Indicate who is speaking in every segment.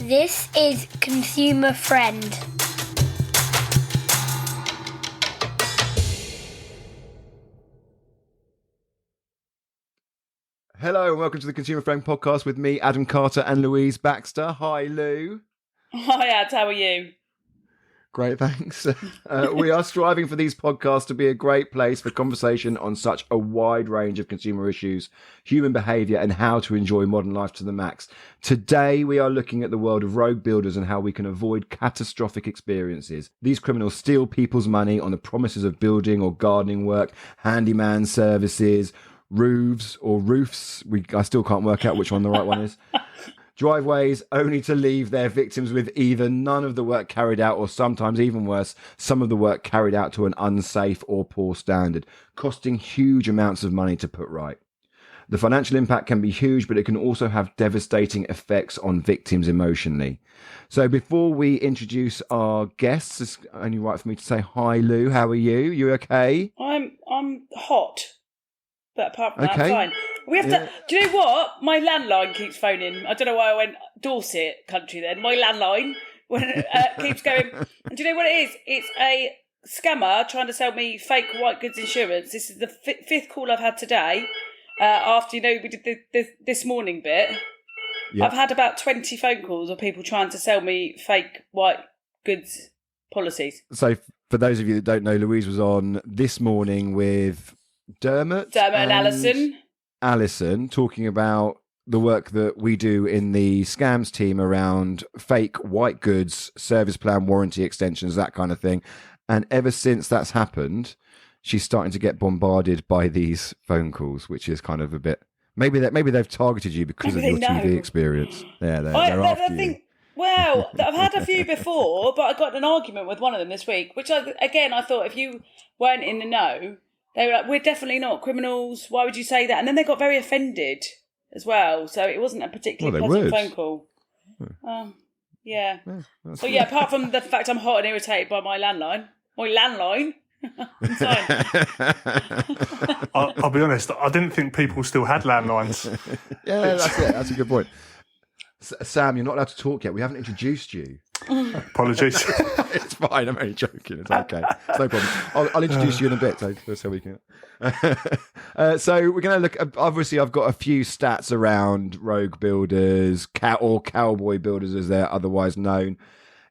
Speaker 1: This is Consumer Friend.
Speaker 2: Hello and welcome to the Consumer Friend podcast with me, Adam Carter, and Louise Baxter. Hi, Lou.
Speaker 3: Hi, Ad. How are you?
Speaker 2: Great, thanks. We are striving for these podcasts to be a great place for conversation on such a wide range of consumer issues, human behaviour, and how to enjoy modern life to the max. Today, we are looking at the world of rogue builders and how we can avoid catastrophic experiences. These criminals steal people's money on the promises of building or gardening work, handyman services, roofs or roofs. I still can't work out which one the right one is. Driveways, only to leave their victims with either none of the work carried out or sometimes even worse, some of the work carried out to an unsafe or poor standard, costing huge amounts of money to put right. The financial impact can be huge, but it can also have devastating effects on victims emotionally. So before we introduce our guests, it's only right for me to say hi, Lou. How are you? You okay?
Speaker 3: I'm hot. But apart from that,
Speaker 2: Okay.
Speaker 3: I'm fine. We have to. Do you know what? My landline keeps phoning. I don't know why I went Dorset country then. My landline keeps going. And do you know what it is? It's a scammer trying to sell me fake white goods insurance. This is the fifth call I've had today. After we did this morning bit. Yep. I've had about 20 phone calls of people trying to sell me fake white goods policies.
Speaker 2: So for those of you that don't know, Louise was on This Morning with Dermot and Alison talking about the work that we do in the scams team around fake white goods, service plan, warranty extensions, that kind of thing. And ever since that's happened, she's starting to get bombarded by these phone calls, which is kind of a bit. Maybe they've targeted you because of your TV experience. Yeah, they're after you.
Speaker 3: Well, I've had a few before, but I got in an argument with one of them this week, which I thought if you weren't in the know. They were like, we're definitely not criminals. Why would you say that? And then they got very offended as well. So it wasn't a particularly pleasant phone call. Yeah. So yeah, apart from the fact I'm hot and irritated by my landline. I'm fine.
Speaker 4: I'll be honest, I didn't think people still had landlines.
Speaker 2: Yeah, that's it. That's a good point. Sam, you're not allowed to talk yet. We haven't introduced you.
Speaker 4: Apologies.
Speaker 2: It's fine. I'm only joking. It's okay. It's no problem. I'll introduce you in a bit. So we can. So we're going to look. Obviously, I've got a few stats around rogue builders, or cowboy builders, as they're otherwise known.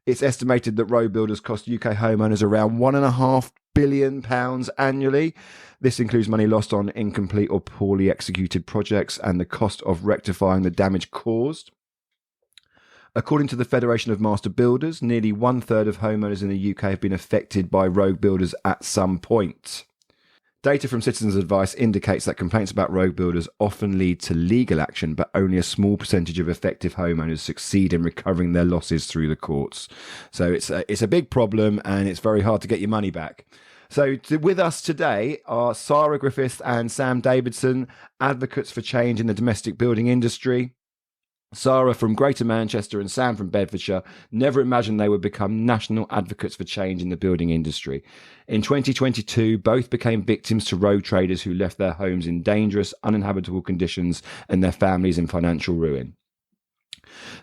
Speaker 2: It's estimated that rogue builders cost UK homeowners around £1.5 billion annually. This includes money lost on incomplete or poorly executed projects and the cost of rectifying the damage caused. According to the Federation of Master Builders, nearly 1/3 of homeowners in the UK have been affected by rogue builders at some point. Data from Citizens Advice indicates that complaints about rogue builders often lead to legal action, but only a small percentage of effective homeowners succeed in recovering their losses through the courts. So it's a big problem, and it's very hard to get your money back. So with us today are Sara Griffiths and Sam Davison, advocates for change in the domestic building industry. Sara from Greater Manchester and Sam from Bedfordshire never imagined they would become national advocates for change in the building industry. In 2022, both became victims to rogue traders who left their homes in dangerous, uninhabitable conditions and their families in financial ruin.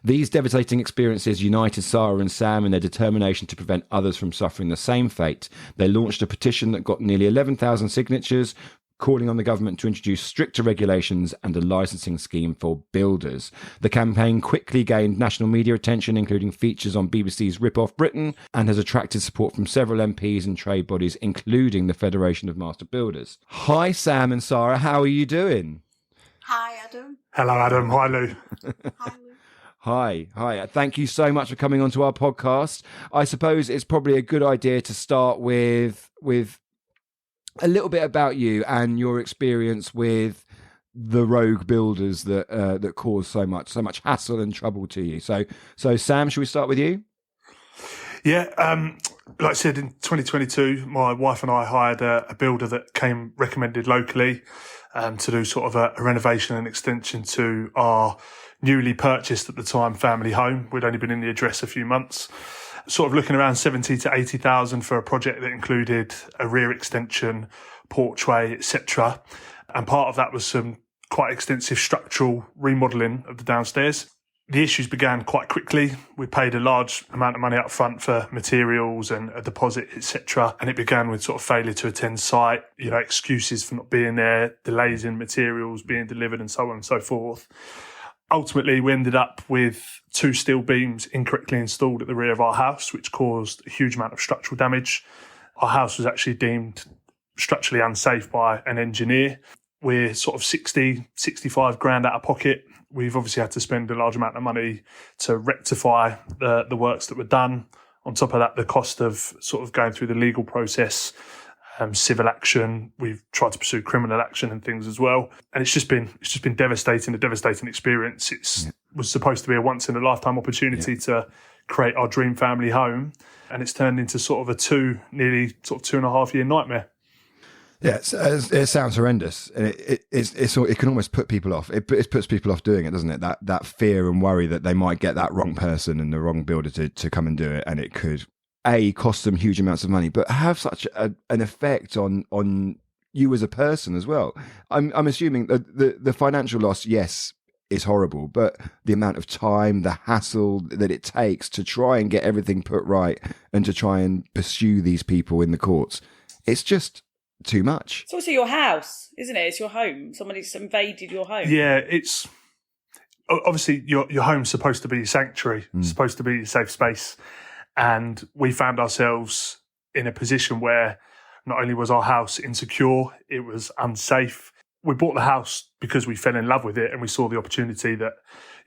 Speaker 2: These devastating experiences united Sara and Sam in their determination to prevent others from suffering the same fate. They launched a petition that got nearly 11,000 signatures, calling on the government to introduce stricter regulations and a licensing scheme for builders. The campaign quickly gained national media attention, including features on BBC's Rip Off Britain, and has attracted support from several MPs and trade bodies, including the Federation of Master Builders. Hi, Sam and Sara. How are you doing?
Speaker 5: Hi, Adam.
Speaker 4: Hello, Adam. Hi, Lou.
Speaker 5: Hi, Lou.
Speaker 2: Hi. Thank you so much for coming onto our podcast. I suppose it's probably a good idea to start with a little bit about you and your experience with the rogue builders that cause so much hassle and trouble to you. So Sam, should we start with you?
Speaker 4: Yeah, like I said, in 2022, my wife and I hired a builder that came recommended locally to do sort of a renovation and extension to our newly purchased at the time family home. We'd only been in the address a few months. Sort of looking around 70 to 80,000 for a project that included a rear extension, porchway, etc. And part of that was some quite extensive structural remodelling of the downstairs. the issues began quite quickly. We paid a large amount of money up front for materials and a deposit, etc. And it began with sort of failure to attend site, excuses for not being there, delays in materials being delivered and so on and so forth. Ultimately, we ended up with 2 steel beams incorrectly installed at the rear of our house, which caused a huge amount of structural damage. Our house was actually deemed structurally unsafe by an engineer. We're sort of 65 grand out of pocket. We've obviously had to spend a large amount of money to rectify the works that were done. On top of that, the cost of sort of going through the legal process, civil action. We've tried to pursue criminal action and things as well. And it's just been devastating, a devastating experience. Was supposed to be a once in a lifetime opportunity to create our dream family home. And it's turned into sort of nearly 2.5 year nightmare.
Speaker 2: Yeah, it sounds horrendous. It can almost put people off. It puts people off doing it, doesn't it? That fear and worry that they might get that wrong person and the wrong builder to come and do it, and it could cost them huge amounts of money, but have such an effect on you as a person as well. I'm assuming the financial loss, yes, is horrible, but the amount of time, the hassle that it takes to try and get everything put right and to try and pursue these people in the courts, it's just too much.
Speaker 3: It's also your house, isn't it? It's your home. Somebody's invaded your home.
Speaker 4: Yeah, it's obviously your home's supposed to be a sanctuary, supposed to be a safe space. And we found ourselves in a position where not only was our house insecure, it was unsafe. We bought the house because we fell in love with it and we saw the opportunity that,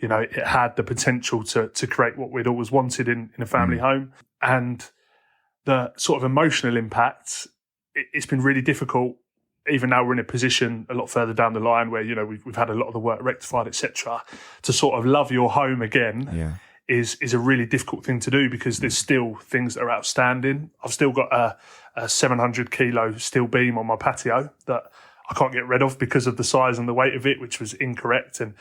Speaker 4: it had the potential to create what we'd always wanted in a family home. And the sort of emotional impact, it's been really difficult, even now we're in a position a lot further down the line where, we've had a lot of the work rectified, etc., to sort of love your home again.
Speaker 2: Yeah.
Speaker 4: Is a really difficult thing to do because there's still things that are outstanding. I've still got a 700 kilo steel beam on my patio that I can't get rid of because of the size and the weight of it, which was incorrect. And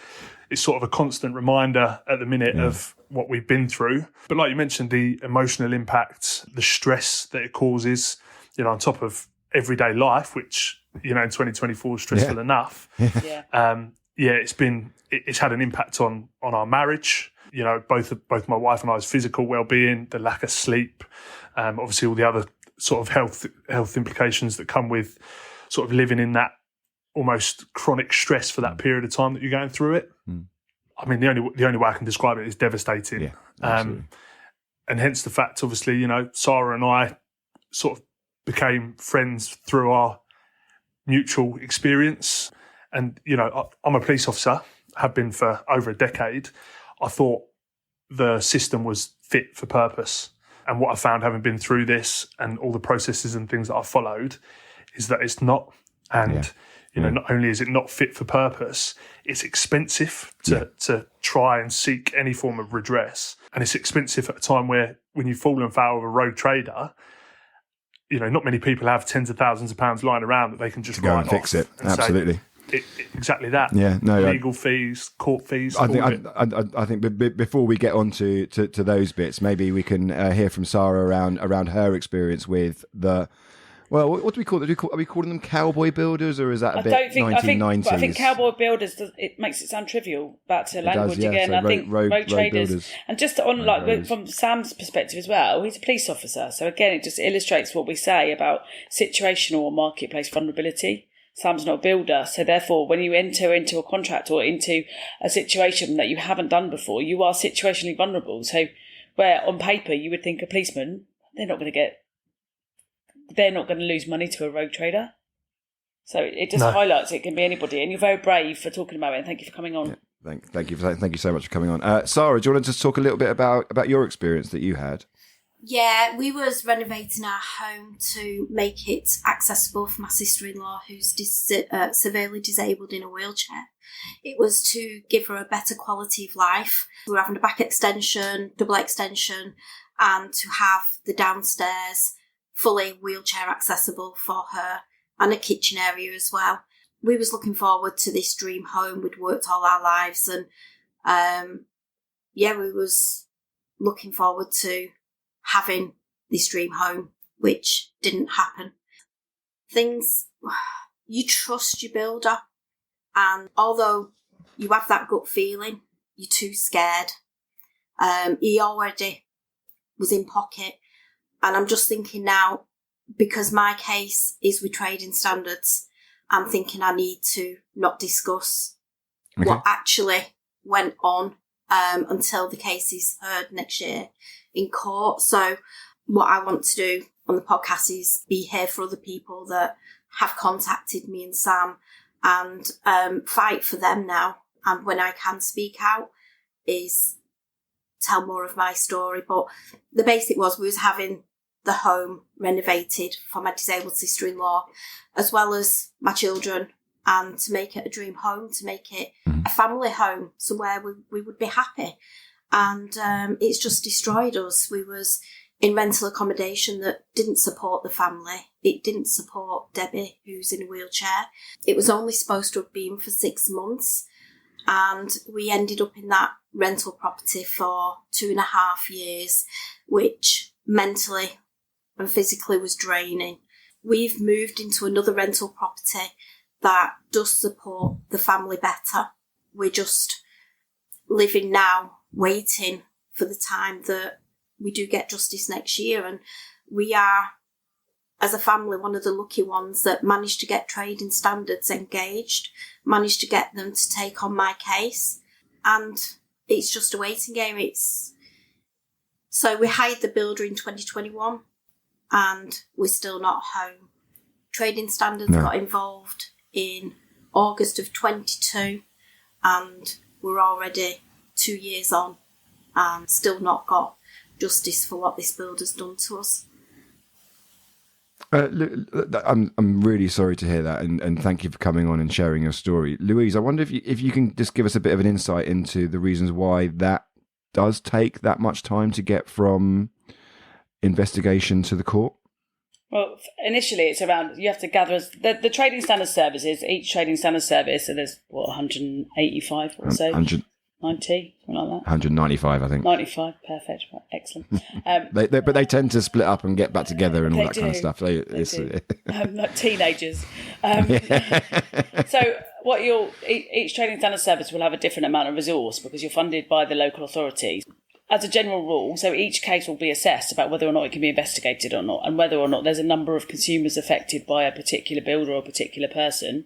Speaker 4: it's sort of a constant reminder at the minute of what we've been through. But like you mentioned, the emotional impact, the stress that it causes, on top of everyday life, which, in 2024 is stressful enough. It's had an impact on our marriage. Both my wife and I's physical well-being, the lack of sleep, obviously all the other sort of health implications that come with sort of living in that almost chronic stress for that period of time that you're going through it. I mean, the only way I can describe it is devastating.
Speaker 2: Yeah, absolutely.
Speaker 4: And hence the fact, obviously, Sara and I sort of became friends through our mutual experience. And, I'm a police officer, have been for over a decade. I thought the system was fit for purpose. And what I found having been through this and all the processes and things that I followed is that it's not. And, not only is it not fit for purpose, it's expensive to try and seek any form of redress. And it's expensive at a time where when you've fallen foul of a rogue trader, not many people have tens of thousands of pounds lying around that they can just
Speaker 2: go and fix it. Absolutely.
Speaker 4: Exactly that.
Speaker 2: Yeah, no,
Speaker 4: legal fees, court fees.
Speaker 2: I think before we get on to those bits, maybe we can hear from Sara around her experience with the. Well, what do we call it? Are we calling them cowboy builders, or is that a bit 1990s?
Speaker 3: I think cowboy builders it makes it sound trivial. Back to language again.
Speaker 2: So
Speaker 3: I think road traders,
Speaker 2: builders.
Speaker 3: And just on from Sam's perspective as well, he's a police officer. So again, it just illustrates what we say about situational or marketplace vulnerability. Sam's not a builder, so therefore, when you enter into a contract or into a situation that you haven't done before, you are situationally vulnerable. So, where on paper you would think a policeman, they're not going to lose money to a rogue trader. So it just highlights it can be anybody, and you're very brave for talking about it. And thank you for coming on.
Speaker 2: Yeah, thank you so much for coming on, Sara. Do you want to just talk a little bit about your experience that you had?
Speaker 5: Yeah, we was renovating our home to make it accessible for my sister-in-law who's severely disabled in a wheelchair. It was to give her a better quality of life. We were having a back extension, double extension, and to have the downstairs fully wheelchair accessible for her and a kitchen area as well. We was looking forward to this dream home. We'd worked all our lives and we was looking forward to having this dream home, which didn't happen. You trust your builder, and although you have that gut feeling you're too scared. He already was in pocket. And I'm just thinking now, because my case is with trading standards, I'm thinking I need to not discuss what actually went on until the case is heard next year in court. So what I want to do on the podcast is be here for other people that have contacted me and Sam and fight for them now. And when I can speak out is tell more of my story. But the basic was we was having the home renovated for my disabled sister-in-law, as well as my children, and to make it a dream home, to make it a family home, somewhere we would be happy. And it's just destroyed us. We was in rental accommodation that didn't support the family. It didn't support Debbie, who's in a wheelchair. It was only supposed to have been for 6 months. And we ended up in that rental property for 2.5 years, which mentally and physically was draining. We've moved into another rental property that does support the family better. We're just living now, waiting for the time that we do get justice next year. And we are, as a family, one of the lucky ones that managed to get trading standards engaged, managed to get them to take on my case. And it's just a waiting game. So we hired the builder in 2021 and we're still not home. Trading standards got involved in August of 22 and we're already 2 years on and still not got justice for what this builder's done to us.
Speaker 2: I'm really sorry to hear that, and thank you for coming on and sharing your story, Louise. I wonder if you can just give us a bit of an insight into the reasons why that does take that much time to get from investigation to the court.
Speaker 3: Well, initially it's around, you have to gather the trading standard services, each trading standard service, so there's 185 or so. 90, something like that.
Speaker 2: 195, I think.
Speaker 3: 95, perfect, right, excellent.
Speaker 2: But they tend to split up and get back together and all that
Speaker 3: do.
Speaker 2: kind of stuff.
Speaker 3: Like teenagers. So what each trading standard service will have a different amount of resource because you're funded by the local authorities. As a general rule, so each case will be assessed about whether or not it can be investigated or not, and whether or not there's a number of consumers affected by a particular builder or a particular person.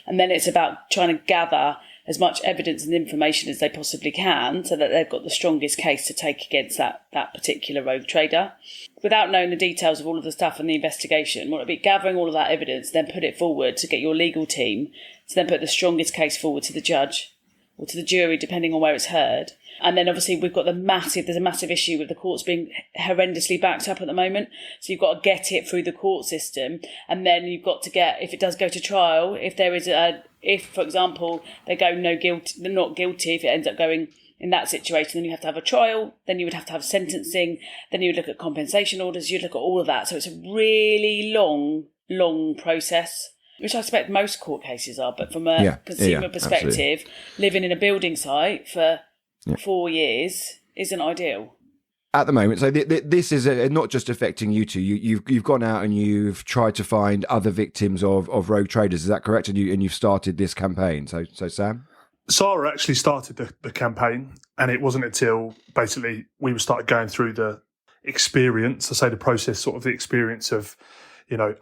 Speaker 3: And then it's about trying to gather as much evidence and information as they possibly can so that they've got the strongest case to take against that particular rogue trader. Without knowing the details of all of the stuff and the investigation, what it'd be gathering all of that evidence, then put it forward to get your legal team to then put the strongest case forward to the judge or to the jury, depending on where it's heard. And then obviously we've got there's a massive issue with the courts being horrendously backed up at the moment. So you've got to get it through the court system. And then you've got to get, if it does go to trial, if, for example, they go they're not guilty, if it ends up going in that situation, then you have to have a trial, then you would have to have sentencing, then you would look at compensation orders, you'd look at all of that. So it's a really long process, which I expect most court cases are. But from a consumer perspective, absolutely. Living in a building site for 4 years isn't ideal.
Speaker 2: At the moment, so this is not just affecting you two. You've gone out and you've tried to find other victims of rogue traders. Is that correct? And you've started this campaign. So Sam,
Speaker 4: Sara actually started the campaign, and it wasn't until basically we started going through the experience. I say the process, sort of the experience of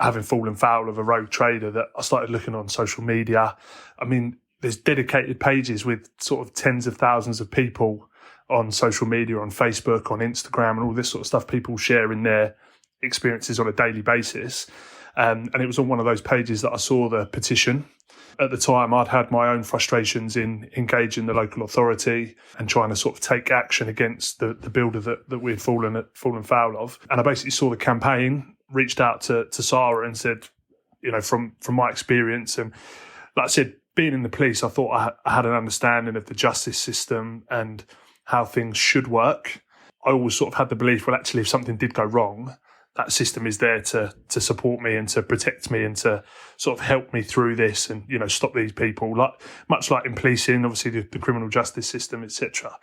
Speaker 4: having fallen foul of a rogue trader, that I started looking on social media. I mean, there's dedicated pages with sort of tens of thousands of people on social media, on Facebook, on Instagram, and all this sort of stuff, people sharing their experiences on a daily basis. And it was on one of those pages that I saw the petition. At the time, I'd had my own frustrations in engaging the local authority and trying to sort of take action against the builder that we'd fallen foul of. And I basically saw the campaign, reached out to Sara and said, from my experience, and like I said, being in the police, I thought I had an understanding of the justice system and how things should work. I always sort of had the belief, well, actually, if something did go wrong, that system is there to support me and to protect me and to sort of help me through this and, stop these people, much like in policing, obviously the criminal justice system, etc.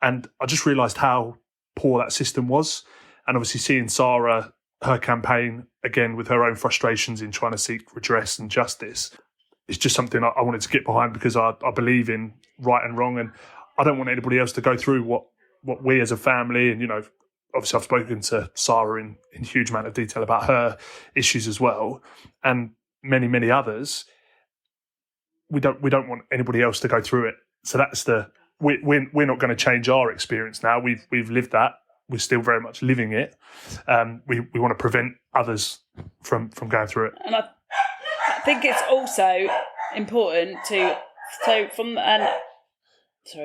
Speaker 4: And I just realised how poor that system was. And obviously seeing Sara, her campaign, again, with her own frustrations in trying to seek redress and justice, it's just something I wanted to get behind because I believe in right and wrong. And I don't want anybody else to go through what we as a family, and, obviously I've spoken to Sara in huge amount of detail about her issues as well, and many, many others. We don't want anybody else to go through it. So that's we're not going to change our experience now. We've lived that. We're still very much living it. We want to prevent others from going through it.
Speaker 3: And I think it's also important sorry,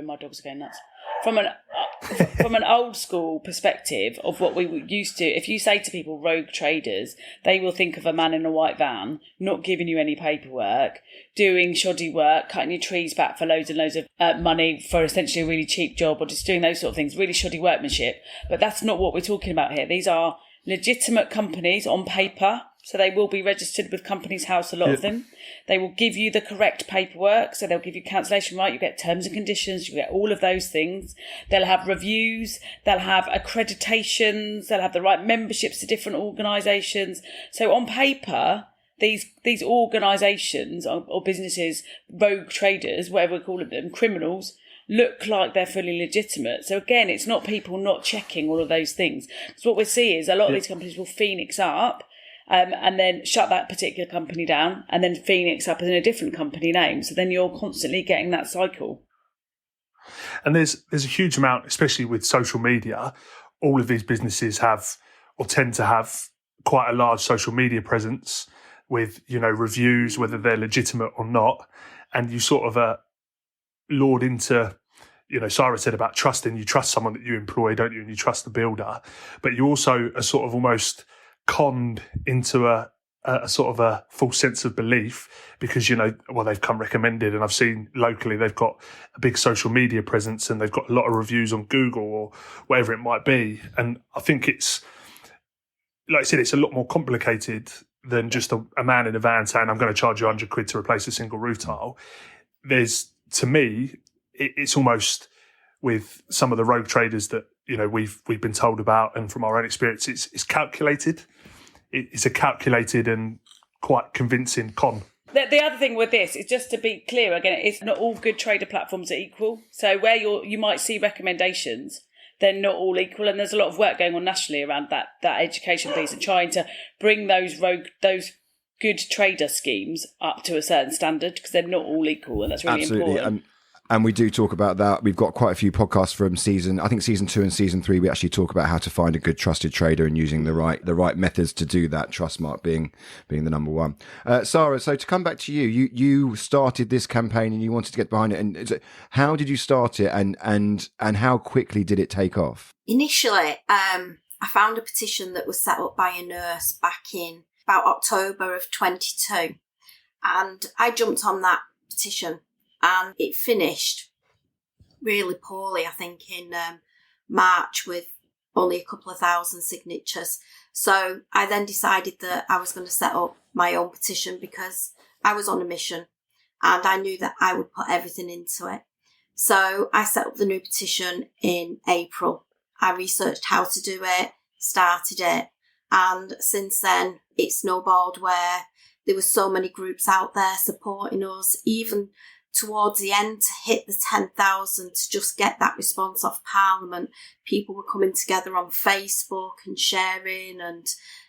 Speaker 3: my dog's going nuts. From an old school perspective of what we were used to, if you say to people rogue traders, they will think of a man in a white van, not giving you any paperwork, doing shoddy work, cutting your trees back for loads and loads of money for essentially a really cheap job, or just doing those sort of things, really shoddy workmanship. But that's not what we're talking about here. These are legitimate companies on paper, so they will be registered with Companies House, a lot of them. They will give you the correct paperwork, so they'll give you cancellation right, you get terms and conditions, you get all of those things. They'll have reviews, they'll have accreditations, they'll have the right memberships to different organisations. So on paper, these organisations or businesses, rogue traders, whatever we're calling them, criminals, look like they're fully legitimate. So again, it's not people not checking all of those things. Because what we see is a lot of these companies will phoenix up and then shut that particular company down and then phoenix up in a different company name. So then you're constantly getting that cycle.
Speaker 4: And there's a huge amount, especially with social media, all of these businesses have or tend to have quite a large social media presence with, reviews, whether they're legitimate or not. And you sort of lured into, Sara said about trusting. You trust someone that you employ, don't you? And you trust the builder. But you also are sort of almost conned into a sort of a false sense of belief because, they've come recommended, and I've seen locally they've got a big social media presence and they've got a lot of reviews on Google or whatever it might be. And I think it's, like I said, it's a lot more complicated than just a man in a van saying, I'm going to charge you £100 to replace a single roof tile. To me, it's almost with some of the rogue traders that, we've been told about, and from our own experience, it's calculated. It's a calculated and quite convincing con.
Speaker 3: The other thing with this is, just to be clear again, it's not all good trader platforms are equal. So where you might see recommendations, they're not all equal, and there's a lot of work going on nationally around that education piece and trying to bring those good trader schemes up to a certain standard, because they're not all equal, and that's really important.
Speaker 2: And we do talk about that. We've got quite a few podcasts from season 2 and season 3. We actually talk about how to find a good trusted trader and using the right methods to do that. Trustmark being the number one. Sara, so to come back to you started this campaign and you wanted to get behind it. And how did you start it, and how quickly did it take off?
Speaker 5: Initially, I found a petition that was set up by a nurse back in about October of 22, and I jumped on that petition. And it finished really poorly, I think, in March with only a couple of thousand signatures. So I then decided that I was going to set up my own petition because I was on a mission and I knew that I would put everything into it. So I set up the new petition in April. I researched how to do it, started it, and since then it snowballed where there were so many groups out there supporting us, even towards the end to hit the 10,000 to just get that response off Parliament. People were coming together on Facebook and sharing, and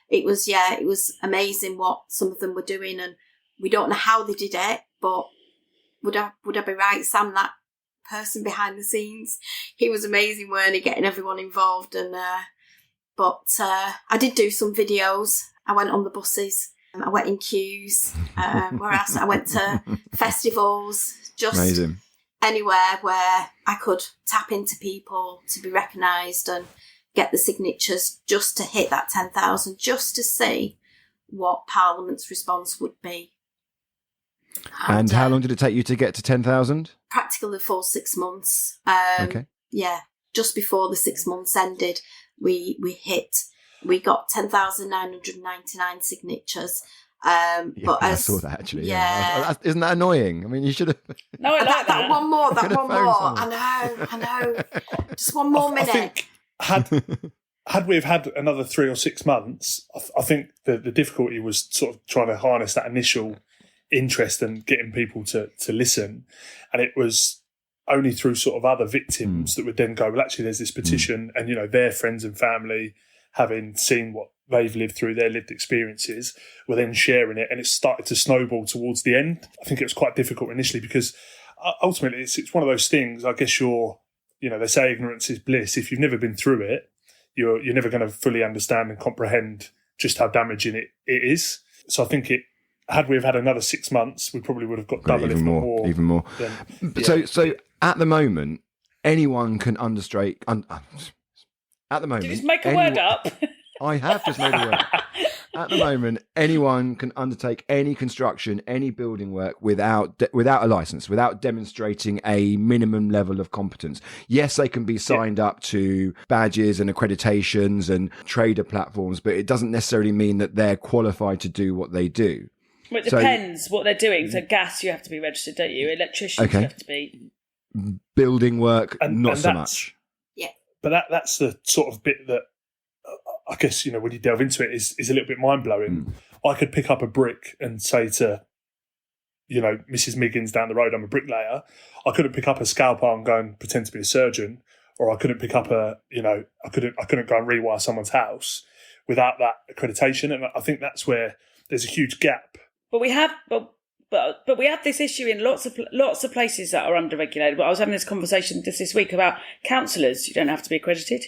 Speaker 5: it was amazing what some of them were doing, and we don't know how they did it, but would I be right, Sam, that person behind the scenes, he was amazing, weren't he, getting everyone involved. And but I did do some videos. I went on the buses, I went in queues, where else? I went to festivals, just amazing. Anywhere where I could tap into people to be recognised and get the signatures just to hit that 10,000, just to see what Parliament's response would be.
Speaker 2: And how long did it take you to get to 10,000?
Speaker 5: Practically the full 6 months.
Speaker 2: Okay.
Speaker 5: Yeah, just before the 6 months ended, we got 10,999 signatures. But
Speaker 2: I saw that actually.
Speaker 5: Yeah.
Speaker 2: Isn't that annoying? I mean, you should have.
Speaker 3: No, I like
Speaker 5: that one more. I know. Just one more minute.
Speaker 4: I think had we have had another 3 or 6 months, I think the difficulty was sort of trying to harness that initial interest and getting people to listen. And it was, only through sort of other victims that would then go, well, actually, there's this petition, and, you know, their friends and family, having seen what they've lived through, their lived experiences, were then sharing it, and it started to snowball towards the end. I think it was quite difficult initially because ultimately it's one of those things, I guess they say ignorance is bliss. If you've never been through it, you're never going to fully understand and comprehend just how damaging it is. So I think had we have had another 6 months, we probably would have got double,
Speaker 2: even
Speaker 4: if not more.
Speaker 2: Even more. So at the moment, anyone can understrate. At the moment,
Speaker 3: did you just make a word up?
Speaker 2: I have just made a word. At the moment, anyone can undertake any construction, any building work without a license, without demonstrating a minimum level of competence. Yes, they can be signed up to badges and accreditations and trader platforms, but it doesn't necessarily mean that they're qualified to do what they do.
Speaker 3: Well, it depends what they're doing. So gas, you have to be registered, don't you? Electricians, you have to be.
Speaker 2: Building work, not so much.
Speaker 5: Yeah.
Speaker 4: But that's the sort of bit that I guess, when you delve into it is a little bit mind-blowing. I could pick up a brick and say to, Mrs. Miggins down the road, I'm a bricklayer. I couldn't pick up a scalpel and go and pretend to be a surgeon, or I couldn't pick up I couldn't go and rewire someone's house without that accreditation. And I think that's where there's a huge gap.
Speaker 3: But we have, but we have this issue in lots of places that are under-regulated. But I was having this conversation this week about counsellors. You don't have to be accredited.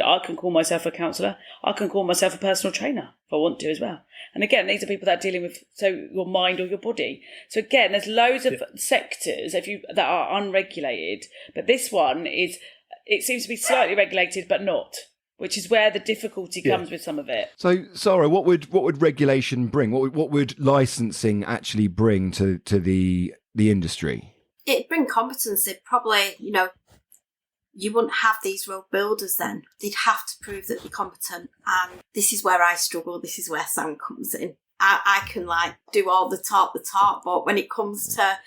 Speaker 3: I can call myself a counsellor. I can call myself a personal trainer if I want to as well. And again, these are people that are dealing with your mind or your body. So again, there's loads of sectors that are unregulated, but this one it seems to be slightly regulated, but not, which is where the difficulty comes with some of it.
Speaker 2: So, Sara, what would regulation bring? What would licensing actually bring to the industry?
Speaker 5: It'd bring competency. Probably, you wouldn't have these road builders then. They'd have to prove that they're competent. And this is where I struggle. This is where Sam comes in. I can do all the talk, but when it comes to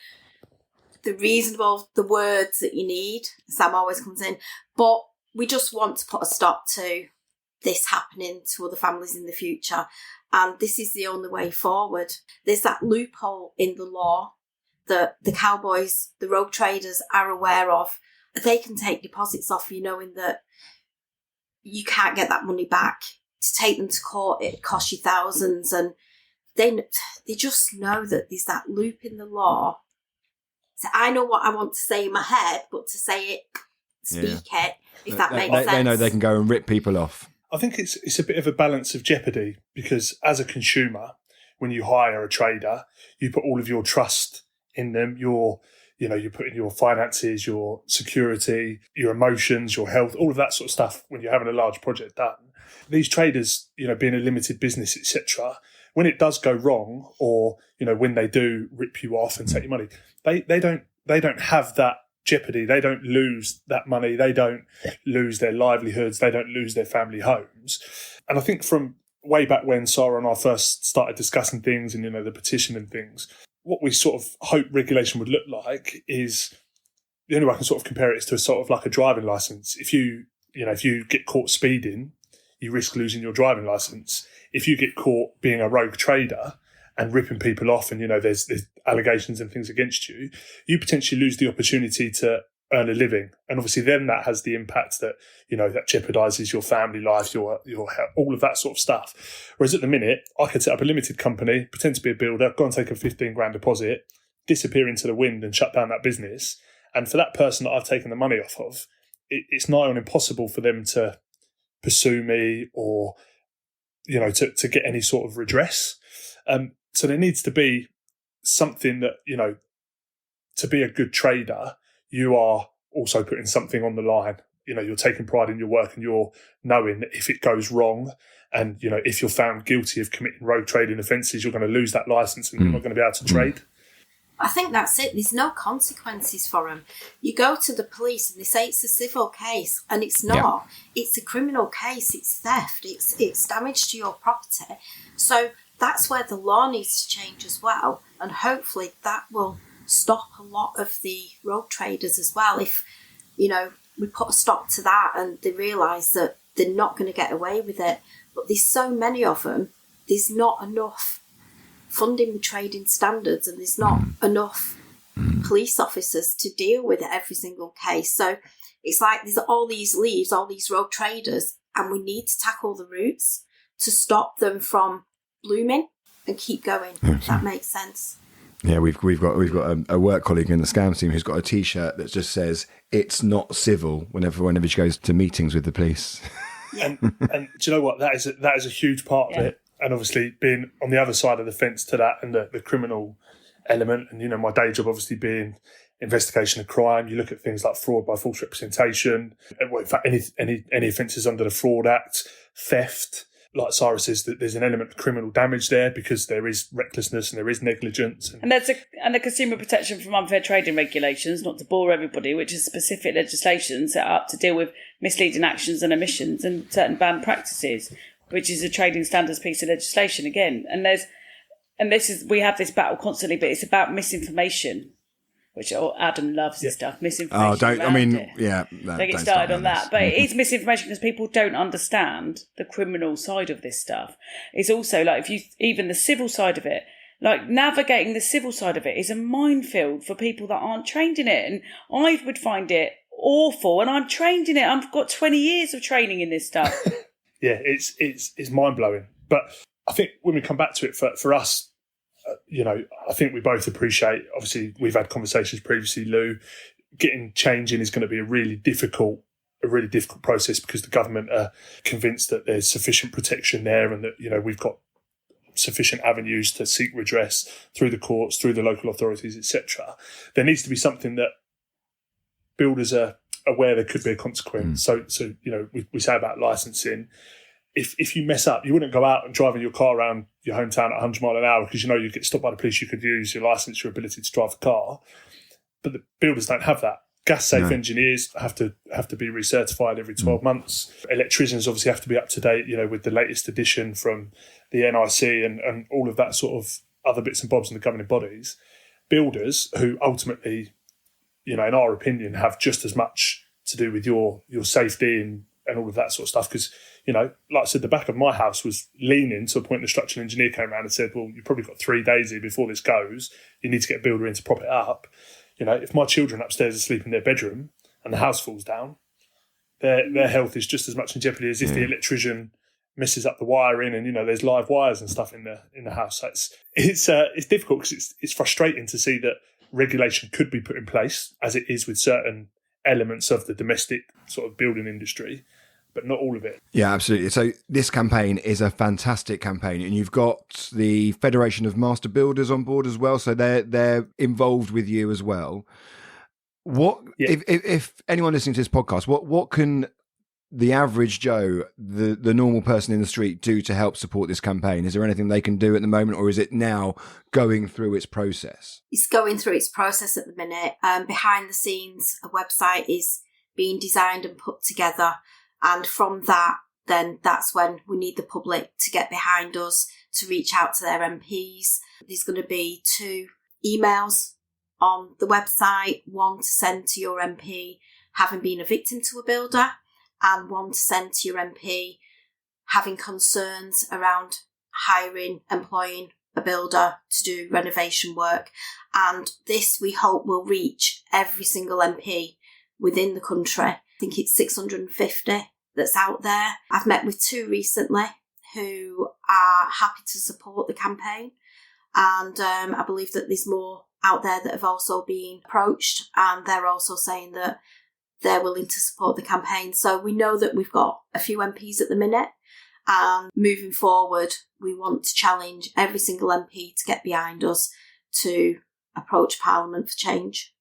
Speaker 5: the words that you need, Sam always comes in. But we just want to put a stop to this happening to other families in the future. And this is the only way forward. There's that loophole in the law that the cowboys, the road traders are aware of. They can take deposits off you knowing that you can't get that money back. To take them to court, it costs you thousands. And they just know that there's that loop in the law. So I know what I want to say in my head, but to say it, speak it, if that makes sense.
Speaker 2: They know they can go and rip people off.
Speaker 4: I think it's a bit of a balance of jeopardy, because as a consumer, when you hire a trader, you put all of your trust in them. You put in your finances, your security, your emotions, your health, all of that sort of stuff when you're having a large project done. These traders, being a limited business, etc., when it does go wrong, or, when they do rip you off and take your money, they don't have that jeopardy. They don't lose that money. They don't lose their livelihoods. They don't lose their family homes. And I think from way back when Sara and I first started discussing things and, the petition and things, what we sort of hope regulation would look like is, the only way I can sort of compare it is to a sort of like a driving license. If you get caught speeding, you risk losing your driving license. If you get caught being a rogue trader and ripping people off and, there's allegations and things against you, you potentially lose the opportunity to earn a living. And obviously then that has the impact that, that jeopardizes your family life, your health, all of that sort of stuff. Whereas at the minute, I could set up a limited company, pretend to be a builder, go and take a 15 grand deposit, disappear into the wind and shut down that business. And for that person that I've taken the money off of, it's nigh on impossible for them to pursue me or, to get any sort of redress. So there needs to be something that, to be a good trader, you are also putting something on the line. You're taking pride in your work and you're knowing that if it goes wrong and, if you're found guilty of committing rogue trading offences, you're going to lose that licence and you're not going to be able to trade.
Speaker 5: I think that's it. There's no consequences for them. You go to the police and they say it's a civil case, and it's not. Yeah. It's a criminal case. It's theft. It's damage to your property. So that's where the law needs to change as well. And hopefully that will stop a lot of the road traders as well. If, we put a stop to that and they realise that they're not going to get away with it. But there's so many of them, there's not enough funding with trading standards, and there's not enough police officers to deal with every single case. So it's like there's all these leaves, all these rogue traders, and we need to tackle the roots to stop them from blooming and keep going. If that makes sense.
Speaker 2: Yeah, we've got a work colleague in the scams team who's got a T-shirt that just says "It's not civil" whenever she goes to meetings with the police.
Speaker 4: And do you know what? That is a huge part of it. And obviously being on the other side of the fence to that and the criminal element, and my day job obviously being investigation of crime. You look at things like fraud by false representation, in fact any offences under the Fraud Act, theft. Like Sara says, that there's an element of criminal damage there because there is recklessness and there is negligence.
Speaker 3: And there's the Consumer Protection from Unfair Trading Regulations, not to bore everybody, which is specific legislation set up to deal with misleading actions and omissions and certain banned practices, which is a trading standards piece of legislation again. We have this battle constantly, but it's about misinformation, which Adam loves this stuff. Misinformation.
Speaker 2: Don't
Speaker 3: get started on that. But it is misinformation because people don't understand the criminal side of this stuff. It's also like even the civil side of it, like navigating the civil side of it is a minefield for people that aren't trained in it. And I would find it awful, and I'm trained in it. I've got 20 years of training in this stuff.
Speaker 4: Yeah, it's mind blowing. But I think when we come back to it, for us, I think we both appreciate, obviously we've had conversations previously, Lou, getting change in is going to be a really difficult process because the government are convinced that there's sufficient protection there and that, we've got sufficient avenues to seek redress through the courts, through the local authorities, etc. There needs to be something that builders are aware there could be a consequence. So we say about licensing. If you mess up, you wouldn't go out and driving your car around your hometown at 100 mile an hour because you get stopped by the police. You could use your license, your ability to drive a car, but the builders don't have that. Gas safe engineers have to be recertified every 12 months. Electricians obviously have to be up to date, with the latest edition from the NIC and all of that sort of other bits and bobs in the governing bodies. Builders who ultimately, in our opinion, have just as much to do with your safety and all of that sort of stuff because, like I said, the back of my house was leaning to a point the structural engineer came around and said, well, you've probably got 3 days here before this goes. You need to get a builder in to prop it up. If my children upstairs are asleep in their bedroom and the house falls down, their health is just as much in jeopardy as if the electrician messes up the wiring and, there's live wires and stuff in the house. So it's difficult because it's frustrating to see that regulation could be put in place as it is with certain elements of the domestic sort of building industry, but not all of it.
Speaker 2: Yeah, absolutely. So this campaign is a fantastic campaign, and you've got the Federation of Master Builders on board as well, so they're involved with you as well. If anyone listening to this podcast, what can the average Joe, the normal person in the street, do to help support this campaign? Is there anything they can do at the moment, or is it now going through its process?
Speaker 5: It's going through its process at the minute. Behind the scenes, a website is being designed and put together. And from that, then that's when we need the public to get behind us, to reach out to their MPs. There's going to be 2 emails on the website, one to send to your MP having been a victim to a builder, and one to send to your MP having concerns around employing a builder to do renovation work. And this, we hope, will reach every single MP within the country. I think it's 650 that's out there. I've met with 2 recently who are happy to support the campaign. And I believe that there's more out there that have also been approached, and they're also saying that they're willing to support the campaign. So we know that we've got a few MPs at the minute, and moving forward, we want to challenge every single MP to get behind us to approach Parliament for change.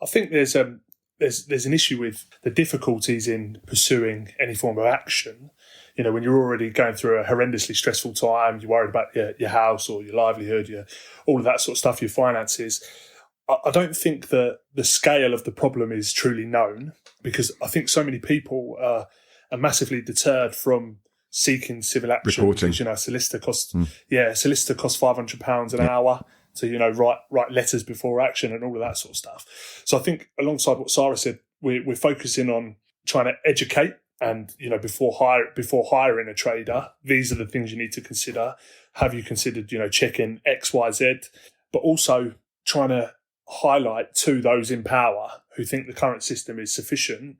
Speaker 4: I think there's an issue with the difficulties in pursuing any form of action. When you're already going through a horrendously stressful time, you're worried about your house or your livelihood, all of that sort of stuff, your finances. I don't think that the scale of the problem is truly known, because I think so many people are massively deterred from seeking civil action.
Speaker 2: Reporting.
Speaker 4: Because, solicitor costs £500 an hour to, write letters before action and all of that sort of stuff. So I think alongside what Sara said, we're focusing on trying to educate and, before hiring a trader, these are the things you need to consider. Have you considered, checking X, Y, Z, but also trying to highlight to those in power who think the current system is sufficient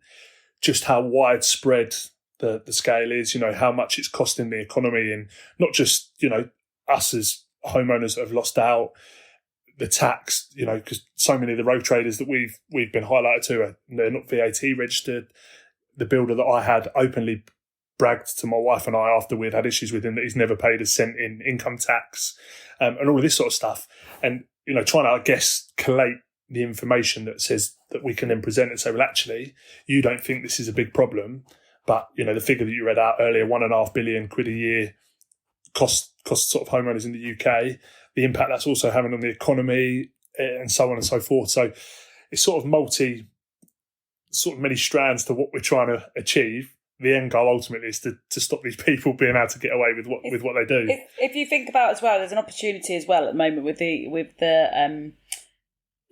Speaker 4: just how widespread the scale is, how much it's costing the economy, and not just, us as homeowners that have lost out, the tax, because so many of the road traders that we've been highlighted to, they're not VAT registered. The builder that I had openly bragged to my wife and I after we'd had issues with him that he's never paid a cent in income tax, and all of this sort of stuff. And, trying to, I guess, collate the information that says that we can then present and say, well, actually, you don't think this is a big problem, but, the figure that you read out earlier, £1.5 billion a year cost sort of homeowners in the UK, the impact that's also having on the economy, and so on and so forth. So it's sort of many strands to what we're trying to achieve. The end goal ultimately is to stop these people being able to get away with what they do.
Speaker 3: If you think about as well, there's an opportunity as well at the moment with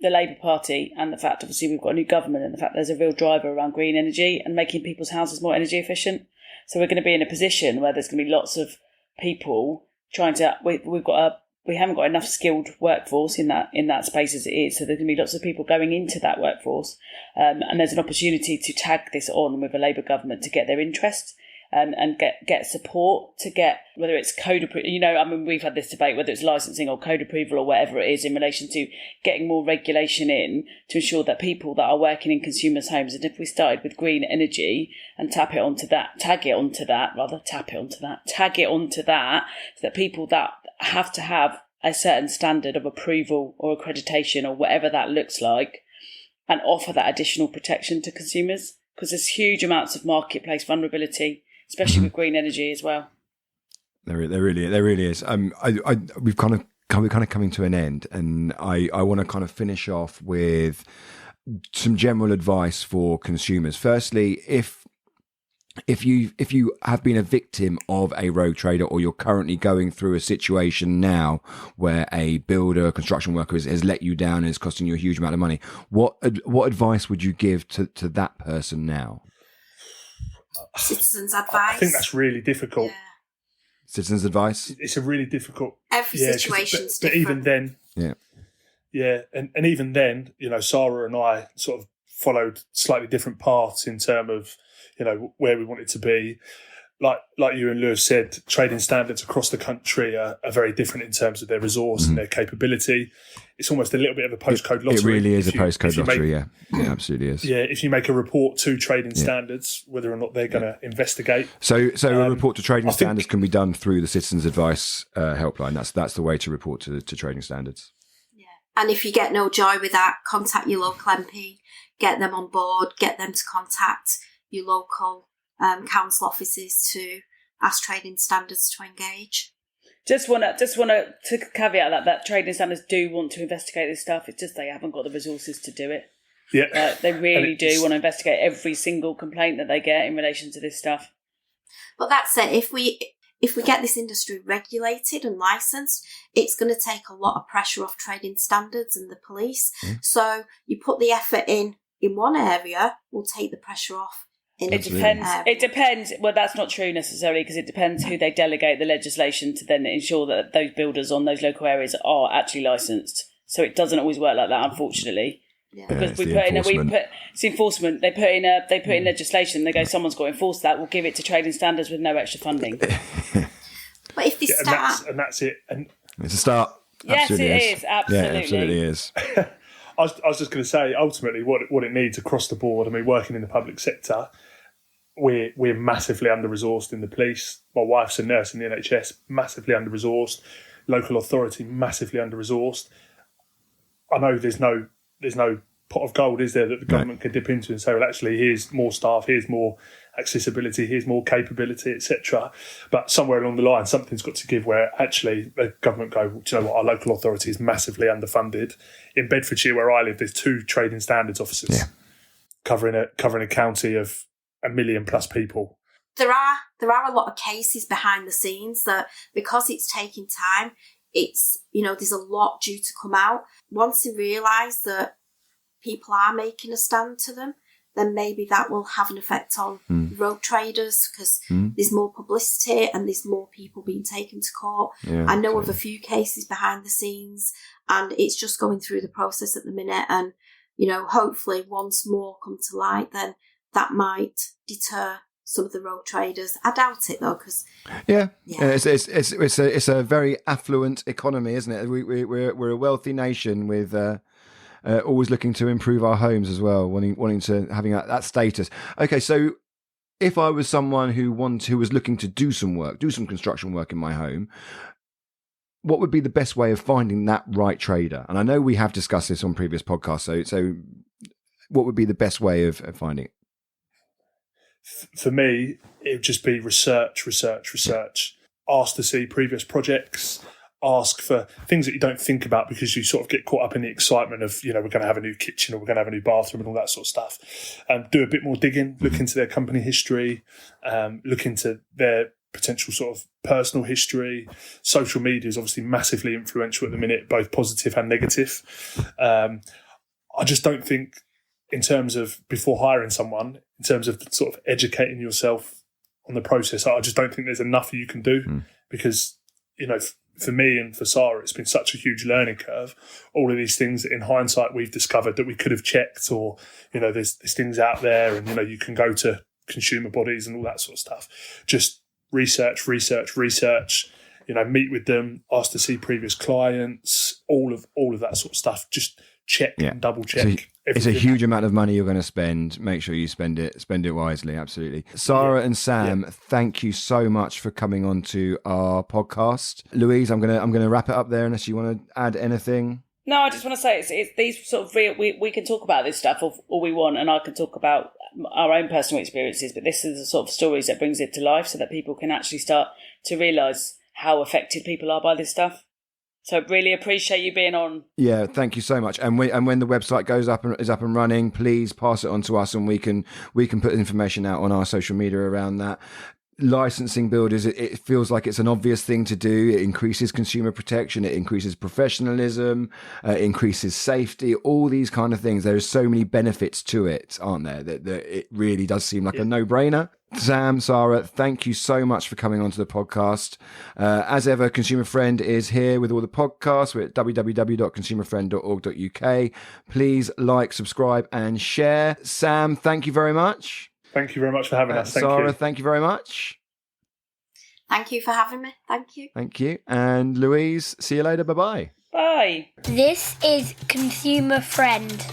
Speaker 3: the Labour Party, and the fact obviously we've got a new government, and the fact there's a real driver around green energy and making people's houses more energy efficient. So we're going to be in a position where there's going to be lots of people trying to. We haven't got enough skilled workforce in that space as it is. So there's going to be lots of people going into that workforce, and there's an opportunity to tag this on with a Labour government to get their interest, and get support to get, whether it's code approval. We've had this debate whether it's licensing or code approval or whatever it is in relation to getting more regulation in to ensure that people that are working in consumers' homes, and if we started with green energy and tag it onto that, so that people that have to have a certain standard of approval or accreditation or whatever that looks like, and offer that additional protection to consumers, because there's huge amounts of marketplace vulnerability, especially with green energy as well.
Speaker 2: There really is. We've kind of coming to an end, and I want to kind of finish off with some general advice for consumers. Firstly, if you have been a victim of a rogue trader, or you're currently going through a situation now where a builder, construction worker has let you down and is costing you a huge amount of money, what advice would you give to that person now?
Speaker 5: Citizens' advice.
Speaker 4: I think that's really difficult.
Speaker 5: Yeah.
Speaker 2: Citizens' advice.
Speaker 4: It's a really difficult.
Speaker 5: Every situation's different.
Speaker 4: But even then, and even then, Sara and I sort of followed slightly different paths in terms of, where we wanted to be. Like you and Lewis said, trading standards across the country are very different in terms of their resource and their capability. It's almost a little bit of a postcode lottery.
Speaker 2: It really is a postcode lottery, yeah. Yeah, absolutely is.
Speaker 4: Yeah, if you make a report to trading standards, whether or not they're going to investigate.
Speaker 2: So a report to trading standards can be done through the Citizens Advice helpline. That's the way to report to trading standards.
Speaker 5: Yeah, and if you get no joy with that, contact your local MP, get them on board, get them to contact your local council offices to ask trading standards to engage.
Speaker 3: Just want to caveat that trading standards do want to investigate this stuff. It's just they haven't got the resources to do it.
Speaker 4: Yeah,
Speaker 3: they really do want to investigate every single complaint that they get in relation to this stuff.
Speaker 5: But that's it. If we get this industry regulated and licensed, it's going to take a lot of pressure off trading standards and the police. So you put the effort in one area, will take the pressure off.
Speaker 3: It depends. Well, that's not true necessarily, because it depends who they delegate the legislation to then ensure that those builders on those local areas are actually licensed. So it doesn't always work like that, unfortunately. Yeah. Because it's enforcement. They put in legislation. They go, someone's got to enforce that. We'll give it to trading standards with no extra funding.
Speaker 5: But if they start,
Speaker 4: and that's it. And
Speaker 2: it's a start.
Speaker 3: Yes, it is. Absolutely.
Speaker 2: Yeah, absolutely is.
Speaker 4: I was just going to say, ultimately, what it needs across the board. I mean, working in the public sector, we're massively under-resourced in the police. My wife's a nurse in the NHS, massively under-resourced. Local authority, massively under-resourced. I know there's no pot of gold, is there, that the government can dip into and say, well, actually, here's more staff, here's more accessibility, here's more capability, etc. But somewhere along the line, something's got to give where actually the government go, well, do you know what, our local authority is massively underfunded. In Bedfordshire, where I live, there's 2 trading standards officers covering a county of 1 million plus people.
Speaker 5: There are a lot of cases behind the scenes that, because it's taking time, it's, there's a lot due to come out. Once they realise that people are making a stand to them, then maybe that will have an effect on rogue traders, because there's more publicity and there's more people being taken to court.
Speaker 2: Yeah,
Speaker 5: I know of a few cases behind the scenes, and it's just going through the process at the minute. And, hopefully once more come to light, then that might deter some of the rogue traders. I doubt it though, because it's a very affluent economy, isn't it?
Speaker 2: We're a wealthy nation with always looking to improve our homes as well, wanting to having that status. Okay, so if I was someone who was looking to do some construction work in my home, what would be the best way of finding that right trader? And I know we have discussed this on previous podcasts. So what would be the best way of finding it?
Speaker 4: For me, it would just be research. Ask to see previous projects. Ask for things that you don't think about because you sort of get caught up in the excitement of, we're going to have a new kitchen or we're going to have a new bathroom and all that sort of stuff. Do a bit more digging, look into their company history, look into their potential sort of personal history. Social media is obviously massively influential at the minute, both positive and negative. I just don't think, in terms of before hiring someone, in terms of sort of educating yourself on the process, I just don't think there's enough you can do because, for me and for Sara, it's been such a huge learning curve. All of these things that in hindsight we've discovered that we could have checked, or, there's things out there and, you can go to consumer bodies and all that sort of stuff. Just research, meet with them, ask to see previous clients, all of that sort of stuff. Just check and double check.
Speaker 2: It's a huge amount of money you're going to spend. Make sure you spend it wisely. Absolutely. Sara and Sam, thank you so much for coming on to our podcast. Louise, I'm gonna wrap it up there unless you want to add anything.
Speaker 3: No, I just want to say it's these sort of real. We can talk about this stuff all we want, and I can talk about our own personal experiences. But this is the sort of stories that brings it to life, so that people can actually start to realise how affected people are by this stuff. So really appreciate you being on. Yeah,
Speaker 2: thank you so much. And when the website is up and running, please pass it on to us, and we can put information out on our social media around that. Licensing builders, it feels like it's an obvious thing to do. It increases consumer protection, it increases professionalism, it increases safety, all these kind of things. There are so many benefits to it, aren't there, that it really does seem like a no-brainer. Sam, Sara, thank you so much for coming onto the podcast. As ever, Consumer Friend is here with all the podcasts. We're at www.consumerfriend.org.uk. Please like, subscribe, and share. Sam, thank you very much.
Speaker 4: Thank you very much for having us.
Speaker 2: Sara, thank you very much.
Speaker 5: Thank you for having me. Thank you.
Speaker 2: Thank you. And Louise, see you later. Bye-bye.
Speaker 3: Bye.
Speaker 1: This is Consumer Friend.